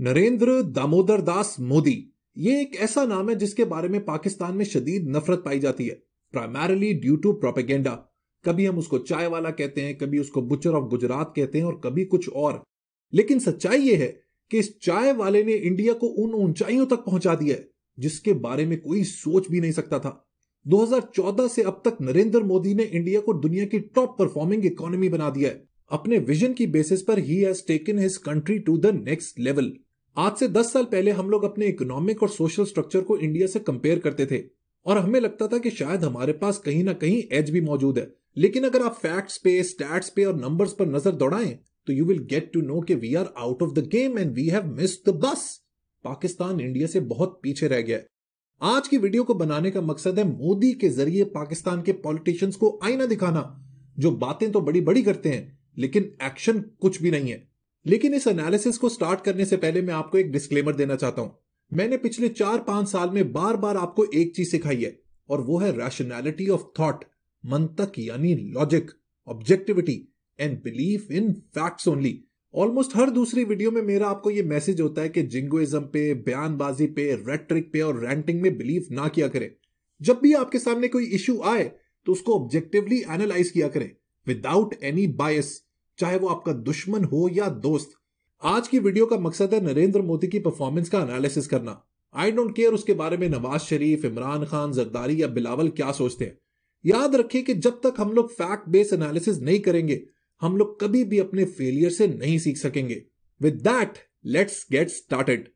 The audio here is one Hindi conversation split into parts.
नरेंद्र दामोदर दास मोदी, ये एक ऐसा नाम है जिसके बारे में पाकिस्तान में शदीद नफरत पाई जाती है, प्राइमरली ड्यू टू प्रोपेगेंडा। कभी हम उसको चाय वाला कहते हैं, कभी उसको बुचर ऑफ गुजरात कहते हैं और कभी कुछ और। लेकिन सच्चाई ये है कि इस चाय वाले ने इंडिया को उन ऊंचाइयों तक पहुंचा दिया है जिसके बारे में कोई सोच भी नहीं सकता था। 2014 से अब तक नरेंद्र मोदी ने इंडिया को दुनिया की टॉप परफॉर्मिंग इकोनॉमी बना दिया है। अपने विजन की बेसिस पर ही has taken his country to the next level. आज से 10 साल पहले हम लोग अपने इकोनॉमिक और सोशल स्ट्रक्चर को इंडिया से कंपेयर करते थे और हमें लगता था कि शायद हमारे पास कहीं ना कहीं एज भी मौजूद है। लेकिन अगर आप फैक्ट्स पे, स्टैट्स पे और नंबर्स पर नजर दौड़ाएं तो you will get to know कि we are out of the game and we have missed the bus. Pakistan India से बहुत पीछे रह गया है। आज की वीडियो को बनाने का मकसद है मोदी के जरिए पाकिस्तान के पॉलिटिशियंस को आईना दिखाना, जो बातें तो बड़ी बड़ी करते हैं लेकिन एक्शन कुछ भी नहीं है। लेकिन इस एनालिसिस को स्टार्ट करने से पहले मैं आपको एक डिस्क्लेमर देना चाहता हूं। मैंने पिछले 4-5 साल में बार बार आपको एक चीज सिखाई है और वो है रैशनैलिटी ऑफ थॉट, मंतक यानी logic, objectivity and belief in facts only. Almost हर दूसरी वीडियो में मेरा आपको ये मैसेज होता है कि जिंगोइज्म पे, बयानबाजी पे, रेटरिक पे और रैंटिंग में बिलीव ना किया करें। जब भी आपके सामने कोई इश्यू आए तो उसको ऑब्जेक्टिवली एनालाइज किया करें विदाउट एनी बायस, चाहे वो आपका दुश्मन हो या दोस्त। आज की वीडियो का मकसद है नरेंद्र मोदी की परफॉर्मेंस का एनालिसिस करना। आई डोंट केयर उसके बारे में नवाज शरीफ, इमरान खान, जरदारी या बिलावल क्या सोचते हैं। याद रखिए कि जब तक हम लोग फैक्ट बेस्ड एनालिसिस नहीं करेंगे हम लोग कभी भी अपने फेलियर से नहीं सीख सकेंगे। With that let's get started.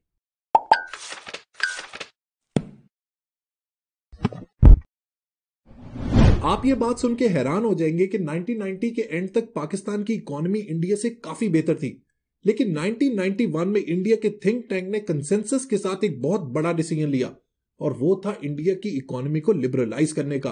आप ये बात सुन के हैरान हो जाएंगे कि 1990 के एंड तक पाकिस्तान की इकोनॉमी इंडिया से काफी बेहतर थी। लेकिन 1991 में इंडिया के थिंक टैंक ने कंसेंसस के साथ एक बहुत बड़ा डिसीजन लिया और वो था इंडिया की इकोनॉमी को लिबरलाइज करने का,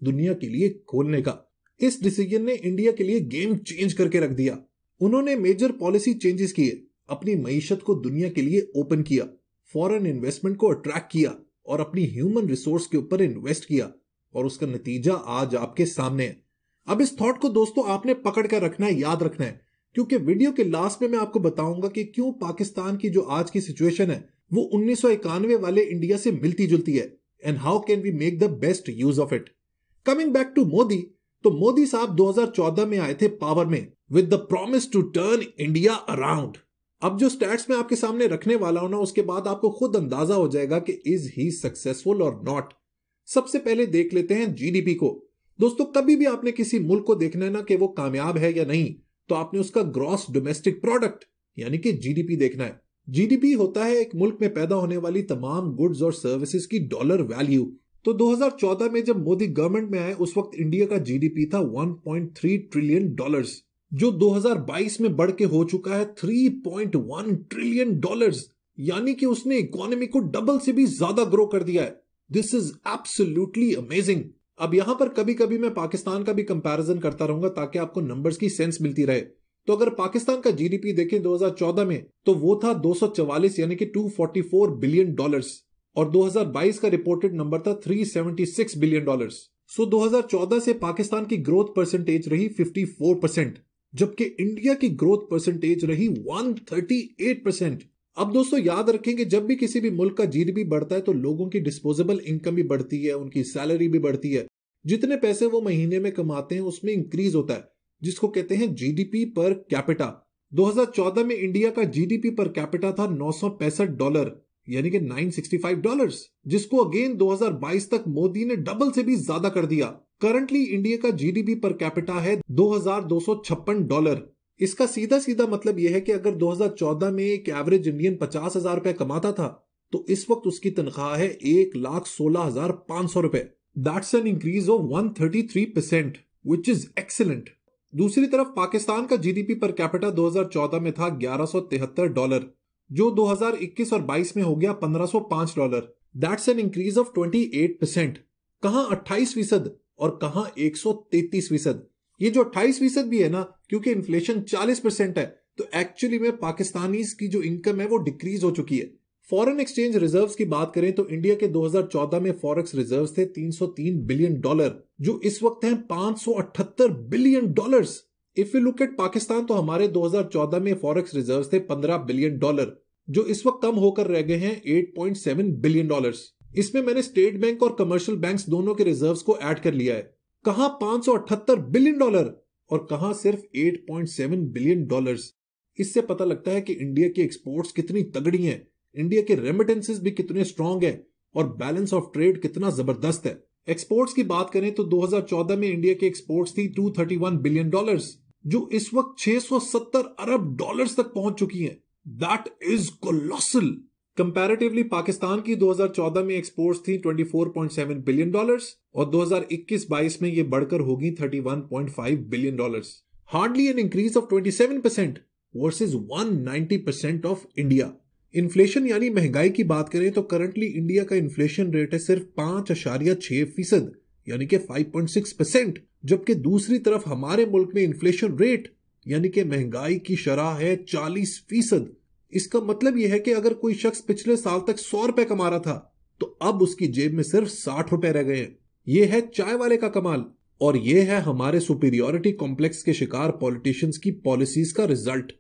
दुनिया के लिए खोलने का। इस डिसीजन ने इंडिया के लिए गेम चेंज करके रख दिया। उन्होंने मेजर पॉलिसी चेंजेस किए, अपनी मईशत को दुनिया के लिए ओपन किया, फॉरेन इन्वेस्टमेंट को अट्रैक्ट किया और अपनी ह्यूमन रिसोर्स के ऊपर इन्वेस्ट किया और उसका नतीजा आज आपके सामने है। अब इस थॉट को दोस्तों आपने पकड़ कर रखना है, याद रखना है, क्योंकि वीडियो के लास्ट में मैं आपको बताऊंगा कि क्यों पाकिस्तान की जो आज की सिचुएशन है वो 1991 वाले इंडिया से मिलती जुलती है and how can we make the best use of it. Coming back to Modi, तो मोदी साहब 2014 में आए थे पावर में with the promise to turn India around. अब जो स्टैट्स में आपके सामने रखने वाला हूं ना, उसके बाद आपको खुद अंदाजा हो जाएगा कि इज ही सक्सेसफुल और नॉट। सबसे पहले देख लेते हैं जीडीपी को। दोस्तों कभी भी आपने किसी मुल्क को देखना है ना कि वो कामयाब है या नहीं, तो आपने उसका ग्रॉस डोमेस्टिक प्रोडक्ट यानी कि जीडीपी देखना है। जीडीपी होता है एक मुल्क में पैदा होने वाली तमाम गुड्स और सर्विसेज की डॉलर वैल्यू। तो 2014 में जब मोदी गवर्नमेंट में आए उस वक्त इंडिया का जीडीपी था 1.3 ट्रिलियन डॉलर्स, जो 2022 में बढ़ के हो चुका है 3.1 ट्रिलियन डॉलर्स, यानी कि उसने इकोनॉमी को डबल से भी ज्यादा ग्रो कर दिया है। This is absolutely amazing. अब यहां पर कभी कभी मैं पाकिस्तान का भी कंपैरिजन करता रहूंगा ताकि आपको नंबर्स की सेंस मिलती रहे। तो अगर पाकिस्तान का जीडीपी देखें 2014 में तो वो था 244 यानी कि 244 बिलियन डॉलर्स और 2022 का रिपोर्टेड नंबर था 376 बिलियन डॉलर्स। सो 2014 से पाकिस्तान की ग्रोथ परसेंटेज रही 54%, जबकि इंडिया की ग्रोथ परसेंटेज रही 138%। अब दोस्तों याद रखें कि जब भी किसी भी मुल्क का जीडीपी बढ़ता है तो लोगों की डिस्पोजेबल इनकम भी बढ़ती है, उनकी सैलरी भी बढ़ती है, जितने पैसे वो महीने में कमाते हैं उसमें इंक्रीज होता है, जिसको कहते हैं जीडीपी पर कैपिटा। 2014 में इंडिया का जीडीपी पर कैपिटा था $965 यानी कि $965, जिसको अगेन 2022 तक मोदी ने डबल से भी ज्यादा कर दिया। करंटली इंडिया का जीडीपी पर कैपिटा है $2256। इसका सीधा सीधा मतलब यह है कि अगर 2014 में एक एवरेज इंडियन 50,000 रुपए कमाता था तो इस वक्त उसकी तनख्वाह है 1,16,500 रुपए। That's an increase of 133%, which is excellent. दूसरी तरफ पाकिस्तान का जीडीपी पर कैपिटा 2014 में था $1173, जो 2021 और 22 में हो गया $1505। That's an increase of 28%। कहां 28% और कहां 133%। ये जो 28% भी है ना, क्योंकि इन्फ्लेशन 40% है, तो एक्चुअली में पाकिस्तानी की जो इनकम है वो डिक्रीज हो चुकी है। फॉरेन एक्सचेंज रिजर्व्स की बात करें तो इंडिया के 2014 में फॉरेक्स रिजर्व्स थे $303 बिलियन, जो इस वक्त हैं $578 billion. If you look at Pakistan तो हमारे 2014 में फॉरेक्स रिजर्व्स थे $15 बिलियन, जो इस वक्त कम होकर रह गए हैं 8.7 बिलियन डॉलर्स। इसमें मैंने स्टेट बैंक और कमर्शियल बैंक्स दोनों के रिजर्व्स को ऐड कर लिया है। कहां 578 बिलियन डॉलर और कहां सिर्फ 8.7 बिलियन डॉलर्स। इससे पता लगता है कि इंडिया की एक्सपोर्ट्स कितनी तगड़ी हैं, इंडिया के रेमिटेंसेस भी कितने स्ट्रांग हैं और बैलेंस ऑफ ट्रेड कितना जबरदस्त है। एक्सपोर्ट्स की बात करें तो 2014 में इंडिया की एक्सपोर्ट्स थी 231 बिलियन डॉलर्स, जो इस वक्त 670 अरब डॉलर्स तक पहुंच चुकी हैं। That is colossal. Comparatively Pakistan की 2014 में एक्सपोर्ट्स थी 24.7 बिलियन डॉलर्स और 2021-22 में ये बढ़कर होगी 31.5 billion dollars. Hardly an increase of 27% versus 190% of India. Inflation यानी महंगाई की बात करें तो करंटली इंडिया का इन्फ्लेशन रेट है सिर्फ 5.6% यानी कि 5.6%, जबकि दूसरी तरफ हमारे मुल्क में इन्फ्लेशन रेट यानी कि महंगाई की शरह है 40%। इसका मतलब यह है कि अगर कोई शख्स पिछले साल तक 100 रुपए कमा रहा था तो अब उसकी जेब में सिर्फ 60 रुपए रह गए हैं। यह है चाय वाले का कमाल और यह है हमारे सुपीरियोरिटी कॉम्प्लेक्स के शिकार पॉलिटिशियंस की पॉलिसीज का रिजल्ट।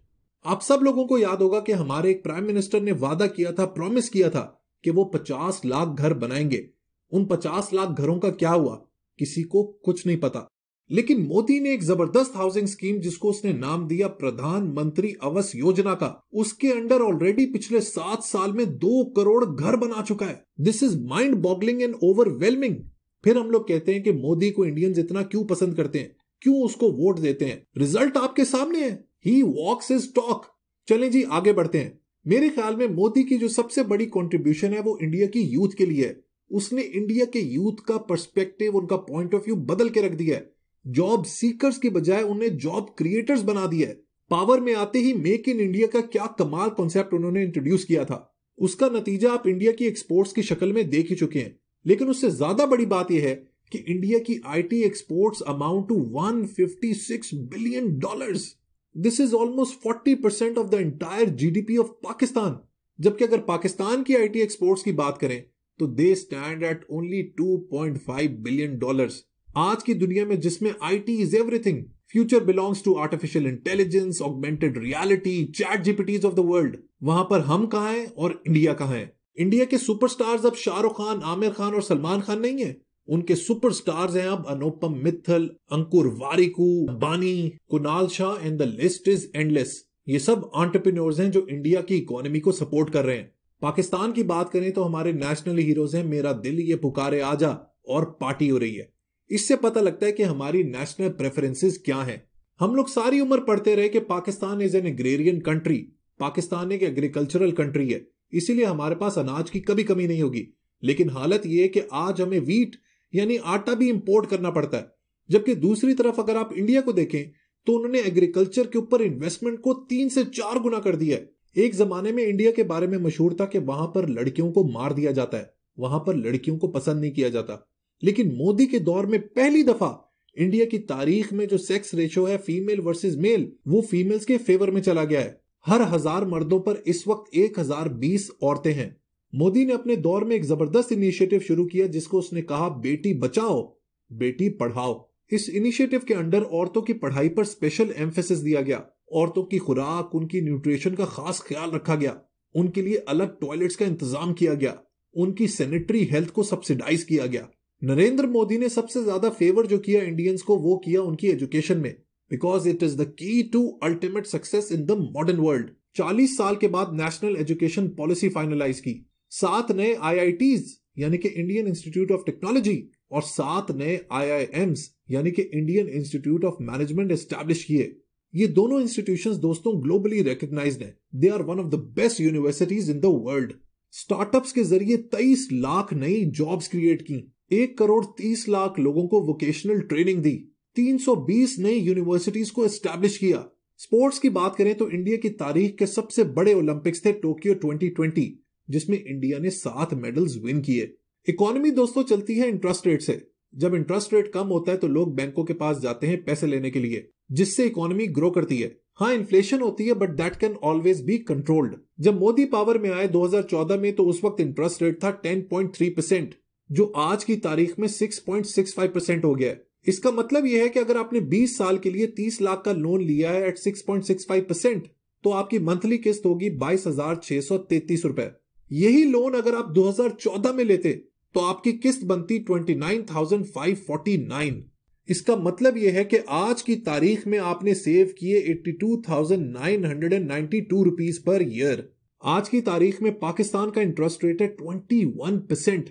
आप सब लोगों को याद होगा कि हमारे एक प्राइम मिनिस्टर ने वादा किया था, प्रॉमिस किया था कि वो 50 लाख घर बनाएंगे। उन 50 लाख घरों का क्या हुआ किसी को कुछ नहीं पता। लेकिन मोदी ने एक जबरदस्त हाउसिंग स्कीम जिसको उसने नाम दिया प्रधानमंत्री आवास योजना का, उसके अंडर ऑलरेडी पिछले 7 साल में 2 करोड़ घर बना चुका है। This is mind boggling and overwhelming. फिर हम लोग कहते हैं कि मोदी को इंडियंस इतना क्यों पसंद करते हैं, क्यों उसको वोट देते हैं। रिजल्ट आपके सामने है, ही वॉक्स हिज टॉक। चलें जी आगे बढ़ते हैं। मेरे ख्याल में मोदी की जो सबसे बड़ी कंट्रीब्यूशन है वो इंडिया की यूथ के लिए है। उसने इंडिया के यूथ का पर्सपेक्टिव, उनका पॉइंट ऑफ व्यू बदल के रख दिया है। जॉब सीकर्स की बजाय उन्हें जॉब क्रिएटर्स बना दिया है। पावर में आते ही मेक इन इंडिया का क्या कमाल कॉन्सेप्ट उन्होंने इंट्रोड्यूस किया था, उसका नतीजा आप इंडिया की एक्सपोर्ट्स की शक्ल में देख ही चुके हैं। लेकिन उससे ज्यादा बड़ी बात यह है कि इंडिया की IT exports amount to 156 billion dollars. This is almost 40% of the entire GDP of Pakistan. जबकि अगर पाकिस्तान की आईटी एक्सपोर्ट्स की बात करें तो they stand at only 2.5 billion dollars. आज की दुनिया में जिसमें it is everything, future belongs to artificial intelligence, augmented reality, chat GPTs of the world, वहां पर हम कहां हैं और इंडिया कहां है। इंडिया के सुपरस्टार्स अब शाहरुख खान, आमिर खान और सलमान खान नहीं है। उनके सुपरस्टार्स हैं अब अनुपम मित्तल, अंकुर वारिकू, बानी, Kunal Shah and the list is endless. ये सब एंटरप्रेन्योर्स हैं जो इंडिया की इकोनॉमी को सपोर्ट कर रहे हैं। पाकिस्तान की बात करें तो हमारे नेशनल हीरोज हैं मेरा दिल ये पुकारे आजा और पार्टी हो रही है। इससे पता लगता है कि हमारी नेशनल प्रेफरेंसेस क्या हैं। हम लोग सारी उम्र पढ़ते रहे कि Pakistan is an agrarian country, Pakistan एक एग्रीकल्चरल कंट्री है, इसीलिए हमारे पास अनाज की कभी कमी नहीं होगी। लेकिन हालत यह है कि आज हमें व्हीट यानी आटा भी इंपोर्ट करना पड़ता है। जबकि दूसरी तरफ अगर आप इंडिया को देखें तो उन्होंने एग्रीकल्चर के ऊपर इन्वेस्टमेंट को 3 से 4 गुना कर दिया है। एक जमाने में इंडिया के बारे में मशहूर था कि वहां पर लड़कियों को मार दिया जाता है, वहां पर लड़कियों को पसंद नहीं किया जाता। लेकिन मोदी के दौर में पहली दफा इंडिया की तारीख में जो सेक्स रेशो है फीमेल वर्सेस मेल, वो फीमेल्स के फेवर में चला गया है। हर 1000 मर्दों पर इस वक्त 1020 औरतें हैं। मोदी ने अपने दौर में एक जबरदस्त इनिशिएटिव शुरू किया जिसको उसने कहा बेटी बचाओ बेटी पढ़ाओ। इस इनिशिएटिव के अंडर औरतों की पढ़ाई पर स्पेशल एम्फेसिस दिया गया। औरतों की खुराक, उनकी न्यूट्रिशन का खास ख्याल रखा गया, उनके लिए अलग टॉयलेट्स का इंतजाम किया गया, उनकी सैनिटरी हेल्थ को सब्सिडाइज किया गया। नरेंद्र मोदी ने सबसे ज्यादा फेवर जो किया इंडियंस को वो किया उनकी एजुकेशन में, because it is the key to ultimate success in the modern world. 40 साल के बाद नेशनल एजुकेशन पॉलिसी फाइनलाइज की, 7 नए आईआईटीज यानी कि इंडियन इंस्टीट्यूट ऑफ टेक्नोलॉजी और 7 नए आईआईएम्स यानी कि Indian Institute of Management establish किए। ये दोनों इंस्टीट्यूशंस दोस्तों ग्लोबली रिकॉग्नाइज्ड हैं। They are one of the best universities in the world. Startups के जरिए 23 लाख नई जॉब्स क्रिएट की, 1 करोड़ 30 लाख लोगों को वोकेशनल ट्रेनिंग दी, 320 नई यूनिवर्सिटीज को एस्टैब्लिश किया। स्पोर्ट्स की बात करें तो इंडिया की तारीख के सबसे बड़े ओलंपिक्स थे टोक्यो 2020, जिसमें इंडिया ने 7 मेडल्स विन किए। इकोनॉमी दोस्तों चलती है इंटरेस्ट रेट से। जब इंटरेस्ट रेट कम होता है तो लोग बैंकों के पास जाते हैं पैसे लेने के लिए, जिससे इकोनॉमी ग्रो करती है। हाँ, इन्फ्लेशन होती है but that can always be controlled. जब मोदी पावर में आए 2014 में तो उस वक्त इंटरेस्ट रेट था 10.3%, जो आज की तारीख में 6.65% हो गया है। इसका मतलब यह है कि अगर आपने 20 साल के लिए 30 लाख का लोन लिया है एट 6.65%, तो आपकी मंथली किस्त होगी 22,633 रुपए। यही लोन अगर आप 2014 में लेते तो आपकी किस्त बनती 29,549। इसका मतलब यह है कि आज की तारीख में आपने सेव किए 82,992 रुपीज पर ईयर। आज की तारीख में पाकिस्तान का इंटरेस्ट रेट है 21%।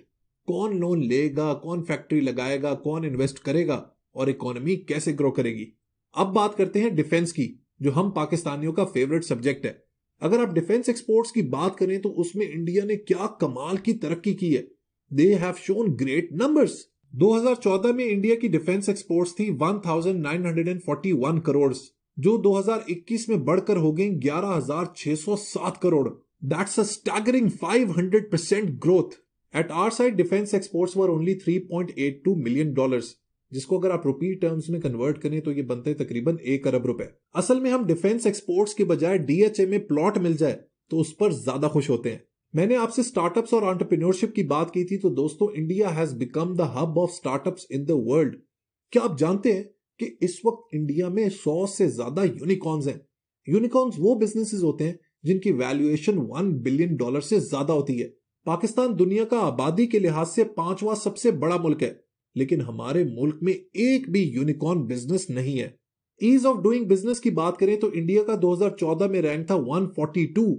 कौन लोन लेगा, कौन फैक्ट्री लगाएगा, कौन इन्वेस्ट करेगा और इकोनॉमी कैसे ग्रो करेगी। अब बात करते हैं डिफेंस की, जो हम पाकिस्तानियों का फेवरेट सब्जेक्ट है। अगर आप डिफेंस एक्सपोर्ट्स की बात करें तो उसमें इंडिया ने क्या कमाल की तरक्की की है। They have shown great numbers. 2014 में इंडिया की डिफेंस एक्सपोर्ट्स थी 1941 करोड़, जो 2021 में बढ़कर हो गई 11,607 crore. That's a staggering 500% growth. At our side defence exports were only $3.82 million, जिसको अगर आप रुपी टर्म्स में कन्वर्ट करें तो ये बनते हैं तकरीबन 1 अरब रुपए। असल में हम डिफेंस एक्सपोर्ट्स के बजाय डीएचए में प्लॉट मिल जाए तो उस पर ज्यादा खुश होते हैं। मैंने आपसे स्टार्टअप्स और एंटरप्रेन्योरशिप की बात की थी, तो दोस्तों India has become the hub of startups in the world. क्या आप जानते हैं कि इस वक्त इंडिया में 100 से ज्यादा यूनिकॉर्न्स हैं। यूनिकॉर्न्स वो बिजनेसेस होते हैं जिनकी वैल्यूएशन $1 बिलियन से ज्यादा होती है। पाकिस्तान दुनिया का आबादी के लिहाज से 5वां सबसे बड़ा मुल्क है, लेकिन हमारे मुल्क में एक भी यूनिकॉर्न बिजनेस नहीं है। ईज ऑफ डूइंग बिजनेस की बात करें तो इंडिया का 2014 में रैंक था 142,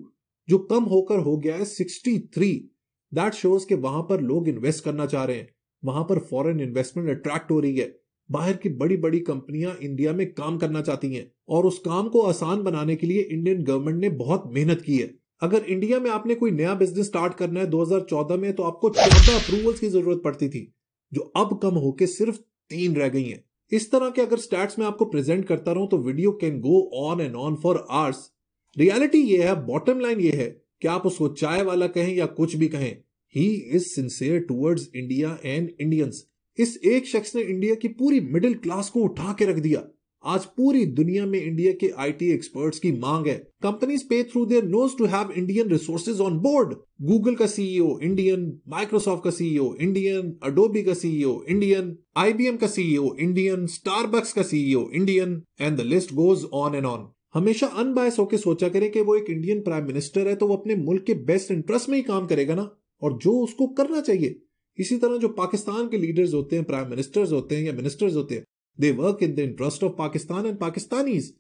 जो कम होकर हो गया है 63। दैट शोज कि वहां पर लोग इन्वेस्ट करना चाह रहे हैं, वहां पर फॉरेन इन्वेस्टमेंट अट्रैक्ट हो रही है। बाहर की बड़ी बड़ी कंपनियां इंडिया में काम करना चाहती हैं और उस काम को आसान बनाने के लिए इंडियन गवर्नमेंट ने बहुत मेहनत की है। अगर इंडिया में आपने कोई नया बिजनेस स्टार्ट करना है 2014 में, तो आपको 14 अप्रूवल्स की जरूरत पड़ती थी, जो अब कम होके सिर्फ 3 रह गई हैं। इस तरह के अगर स्टैट्स मैं आपको प्रेजेंट करता रहूं तो video can go on and on for hours. Reality ये है, बॉटम लाइन ये है कि आप उसको चाय वाला कहें या कुछ भी कहें, he is sincere towards India and Indians. इस एक शख्स ने इंडिया की पूरी मिडिल क्लास को उठा के रख दिया। आज पूरी दुनिया में इंडिया के आईटी एक्सपर्ट्स की मांग है। Companies pay through their nose to have Indian resources on board. Google का सीईओ इंडियन, माइक्रोसॉफ्ट का सीईओ इंडियन, अडोबी का सीईओ इंडियन, आईबीएम का सीईओ इंडियन, स्टारबक्स का CEO Indian, and the list goes on and on. हमेशा अनबायस होकर सोचा करें कि वो एक इंडियन प्राइम मिनिस्टर है तो वो अपने मुल्क के बेस्ट इंटरेस्ट में ही काम करेगा ना, और जो उसको करना चाहिए। इसी तरह जो पाकिस्तान के लीडर्स होते हैं, प्राइम मिनिस्टर्स होते हैं या मिनिस्टर्स होते हैं, they work in the interest of Pakistan and Pakistanis.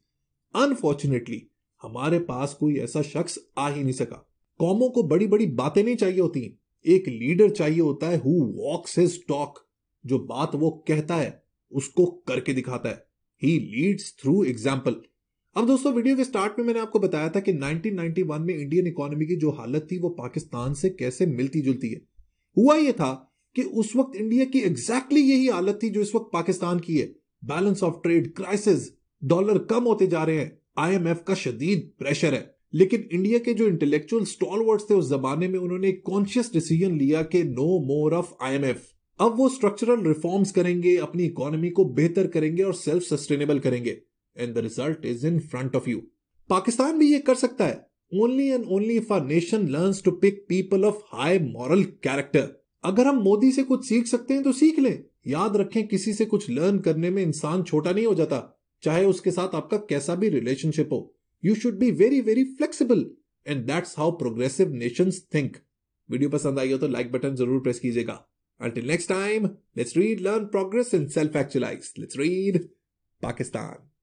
Unfortunately हमारे पास कोई ऐसा शख्स आ ही नहीं सका। कौमों को बड़ी बड़ी बातें नहीं चाहिए होती, एक लीडर चाहिए होता है हु वॉक्स हिज टॉक। जो बात वो कहता है उसको करके दिखाता है। ही लीड्स थ्रू एग्जाम्पल। अब दोस्तों, वीडियो के स्टार्ट में मैंने आपको बताया था कि 1991 में इंडियन इकोनॉमी की जो हालत थी वो पाकिस्तान से कैसे मिलती जुलती है। हुआ यह था कि उस वक्त इंडिया की एग्जैक्टली यही हालत थी जो इस वक्त पाकिस्तान की है। Balance of trade crisis, dollar कम होते जा रहे हैं, आईएमएफ का शदीद प्रेशर है। लेकिन इंडिया के जो इंटेलेक्चुअल स्टॉलवर्ड्स थे उस जमाने में, उन्होंने एक कॉन्शियस डिसीजन लिया कि नो मोर ऑफ आईएमएफ। अब वो स्ट्रक्चरल रिफॉर्म्स करेंगे, अपनी इकोनॉमी को बेहतर करेंगे और सेल्फ सस्टेनेबल करेंगे। And the result is in front of you. Pakistan भी ये कर सकता है, only and only if our nation learns to pick people of high moral character. अगर हम मोदी से कुछ सीख सकते हैं तो सीख लें। याद रखें, किसी से कुछ लर्न करने में इंसान छोटा नहीं हो जाता, चाहे उसके साथ आपका कैसा भी रिलेशनशिप हो। You should be very very flexible, and that's how progressive Nations think. Video पसंद आई हो तो लाइक बटन जरूर प्रेस कीजिएगा। Until next time, let's read, learn, progress, and self-actualize. Let's read Pakistan.